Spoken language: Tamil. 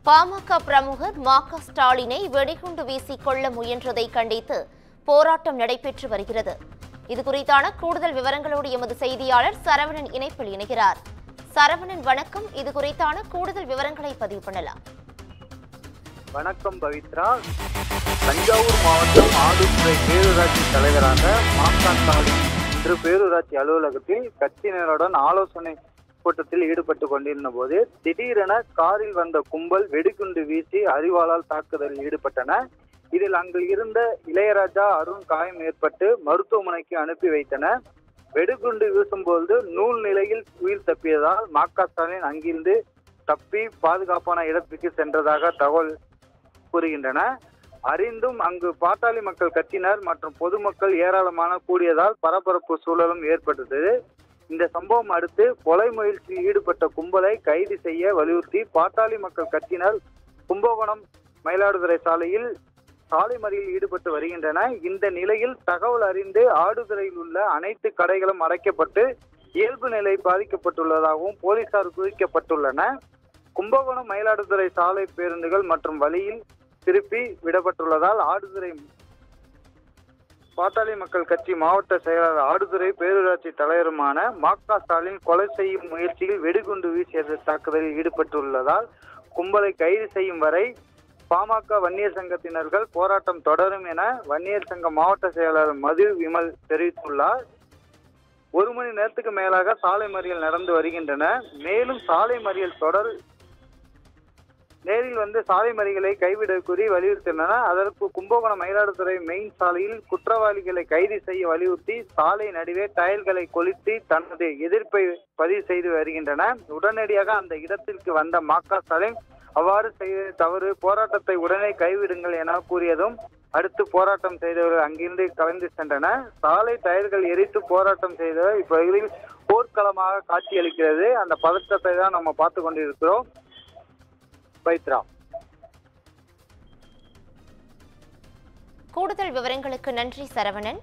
பாமக பிரமுகர் மா.க. ஸ்டாலினை வெடிகுண்டு வீசி கொள்ள முயன்றதை கண்டித்து போராட்டம் நடைபெற்று வருகிறது. இதுகுறித்தான கூடுதல் விவரங்களோடு எமது செய்தியாளர் சரவணன் இணைப்பில் இணைகிறார். சரவணன், வணக்கம். இதுகுறித்தான கூடுதல் விவரங்களை பதிவு பண்ணலாம். வணக்கம் பவித்ரா. தஞ்சாவூர் மாவட்டம் ஆடுதுறை பேரூராட்சி தலைவராக மா.க. ஸ்டாலின் இன்று பேரூராட்சி அலுவலகத்தில் கட்சியினருடன் ஆலோசனை கூட்டத்தில் ஈடுபட்டு கொண்டிருந்த போது திடீரென காரில் வந்த கும்பல் வெடிகுண்டு வீசி அறிவாளால் தாக்குதலில் ஈடுபட்டன. இதில் அங்கு இருந்த இளையராஜா, அருண் காயம் ஏற்பட்டு மருத்துவமனைக்கு அனுப்பி வைத்தன. வெடிகுண்டு வீசும்போது நூல் நிலையில் உயிர் தப்பியதால் மா.க. ஸ்டாலின் அங்கிருந்து தப்பி பாதுகாப்பான இடத்துக்கு சென்றதாக தகவல் கூறுகின்றன. அறிந்தும் அங்கு பாட்டாளி மக்கள் கட்சியினர் மற்றும் பொதுமக்கள் ஏராளமான கூடியதால் பரபரப்பு சூழலும் ஏற்பட்டது. இந்த சம்பவம் அடுத்து கொலை முயற்சியில் ஈடுபட்ட கும்பலை கைது செய்ய வலியுறுத்தி பாட்டாளி மக்கள் கட்சியினர் கும்பகோணம் மயிலாடுதுறை சாலையில் சாலை மறியலில் ஈடுபட்டு வருகின்றன. இந்த நிலையில் தகவல் அறிந்து ஆடுதுறையில் உள்ள அனைத்து கடைகளும் அடைக்கப்பட்டு இயல்பு நிலை பாதிக்கப்பட்டுள்ளதாகவும் போலீசார் குறிக்கப்பட்டுள்ளன. கும்பகோணம் மயிலாடுதுறை சாலை பேருந்துகள் மற்றும் வழியில் திருப்பி விடப்பட்டுள்ளதால் ஆடுதுறை பாட்டாளி மக்கள் கட்சி மாவட்ட செயலாளர், ஆடுதுறை பேரூராட்சி தலைவருமான மா.க. ஸ்டாலின் கொலை செய்யும் முயற்சியில் வெடிகுண்டு வீசிய தாக்குதலில் ஈடுபட்டுள்ளதால் கும்பலை கைது செய்யும் வரை பாமக வன்னியர் சங்கத்தினர்கள் போராட்டம் தொடரும் என வன்னியர் சங்க மாவட்ட செயலாளர் மது விமல் தெரிவித்துள்ளார். 1 மணி நேரத்துக்கு மேலாக சாலை மறியல் நடந்து வருகின்றன. மேலும் சாலை மறியல் தொடர் நேரில் சாலை மறியலை கைவிட கூறி வலியுறுத்தினர். அதற்கு கும்பகோணம் மயிலாடுதுறை மெயின் சாலையில் குற்றவாளிகளை கைது செய்ய வலியுறுத்தி சாலை நடுவே டயர்களை கொளுத்தி தனது எதிர்ப்பை பதிவு செய்து வருகின்றனர். உடனடியாக அந்த இடத்திற்கு வந்த மா.க. ஸ்டாலின் அவ்வாறு செய்த தவறு, போராட்டத்தை உடனே கைவிடுங்கள் என கூறியதும் அடுத்து போராட்டம் செய்தவர்கள் அங்கிருந்து கலந்து சென்றனர். சாலை டயர்கள் எரித்து போராட்டம் செய்தவர் இப்பகுதியில் போர்க்களமாக காட்சியளிக்கிறது. அந்த பதற்றத்தை தான் நம்ம பார்த்து கொண்டிருக்கிறோம். பவித்ரா, கூடுதல் விவரங்களுக்கு நன்றி சரவணன்.